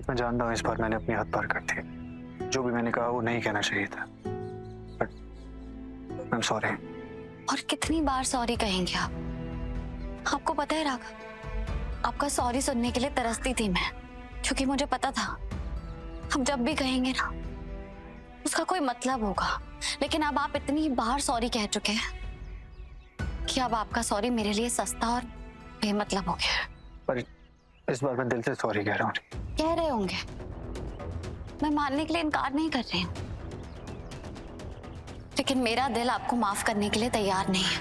मैं जानता हूँ इस बार मैंने अपनी हद पार कर दी। जो भी मैंने कहा वो नहीं कहना चाहिए था, बट आई एम सॉरी। और कितनी बार सॉरी कहेंगे आप? आपको पता है राघव, आपका सॉरी सुनने के लिए तरसती थी मैं, क्योंकि मुझे पता था अब जब भी कहेंगे ना उसका कोई मतलब होगा। लेकिन अब आप इतनी बार सॉरी कह चुके हैं कि अब आपका सॉरी मेरे लिए सस्ता और बेमतलब हो गया है। पर इस बार मैं दिल से सॉरी कह रहा हूँ। कह रहे होंगे, मैं मानने के लिए इनकार नहीं कर रही हूँ, लेकिन मेरा दिल आपको माफ करने के लिए तैयार नहीं है।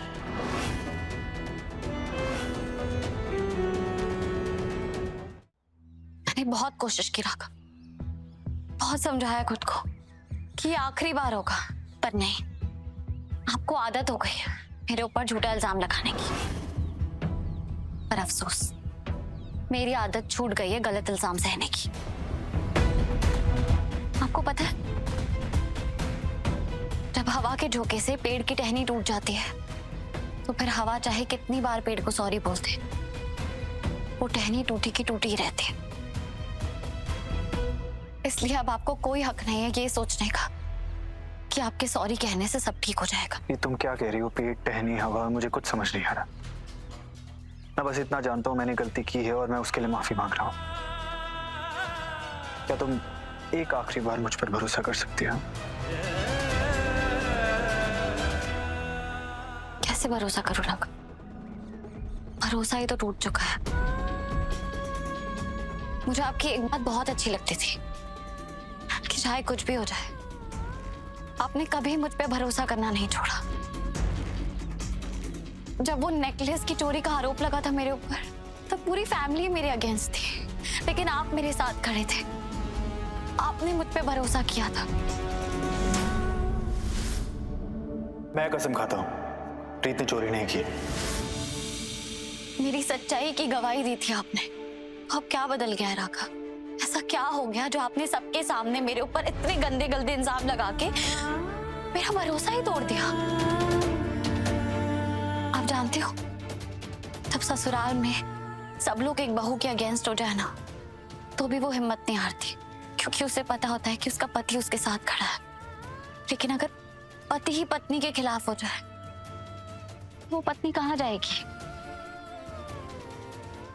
मैंने बहुत कोशिश की राघव, बहुत समझाया खुद को कि ये आखिरी बार होगा, पर नहीं, आपको आदत हो गई है मेरे ऊपर झूठा इल्जाम लगाने की। पर अफसोस, मेरी आदत छूट गई है गलत इल्जाम सहने की। आपको पता है, जब हवा के झोंके से पेड़ की टहनी टूट जाती है तो फिर हवा चाहे कितनी बार पेड़ को सॉरी बोल दे, वो टहनी टूटी की टूटी ही रहती है। इसलिए अब आपको कोई हक नहीं है ये सोचने का कि आपके सॉरी कहने से सब ठीक हो जाएगा। ये तुम क्या कह रही हो? पेड़, टहनी, हवा, मुझे कुछ समझ नहीं आ रहा। मैं बस इतना जानता हूँ मैंने गलती की है और मैं उसके लिए माफी मांग रहा हूँ। क्या तुम एक आखिरी बार मुझ पर भरोसा कर सकती हो? कैसे भरोसा करूं राघव? भरोसा ही तो टूट चुका है। मुझे आपकी एक बात बहुत अच्छी लगती थी कि चाहे कुछ भी हो जाए आपने कभी मुझ पे भरोसा करना नहीं छोड़ा। जब वो नेकलेस की चोरी का आरोप लगा था मेरे ऊपर, तब पूरी फैमिली मेरे अगेंस्ट थी, लेकिन आप मेरे साथ खड़े थे। आपने मुझ पे भरोसा किया था। मैं कसम खाता हूँ प्रीत ने चोरी नहीं की। मेरी सच्चाई की गवाही दी थी आपने। अब क्या बदल गया है राघव? ऐसा क्या हो गया जो आपने सबके सामने मेरे ऊपर इतने गंदे गंदे इल्जाम लगा के मेरा भरोसा ही तोड़ दिया? आप जानते हो, जब ससुराल में सब लोग एक बहू के अगेंस्ट हो जाए ना, तो भी वो हिम्मत नहीं हारती, क्योंकि उसे पता होता है कि उसका पति उसके साथ खड़ा है। लेकिन अगर पति ही पत्नी के खिलाफ हो जाए, वो पत्नी कहाँ जाएगी?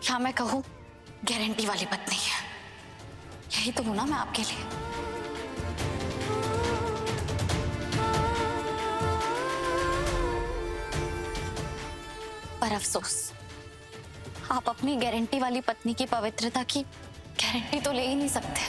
क्या मैं कहूँ, गारंटी वाली पत्नी है। यही तो हूं ना मैं आपके लिए। पर अफसोस, आप अपनी गारंटी वाली पत्नी की पवित्रता की गारंटी तो ले ही नहीं सकते।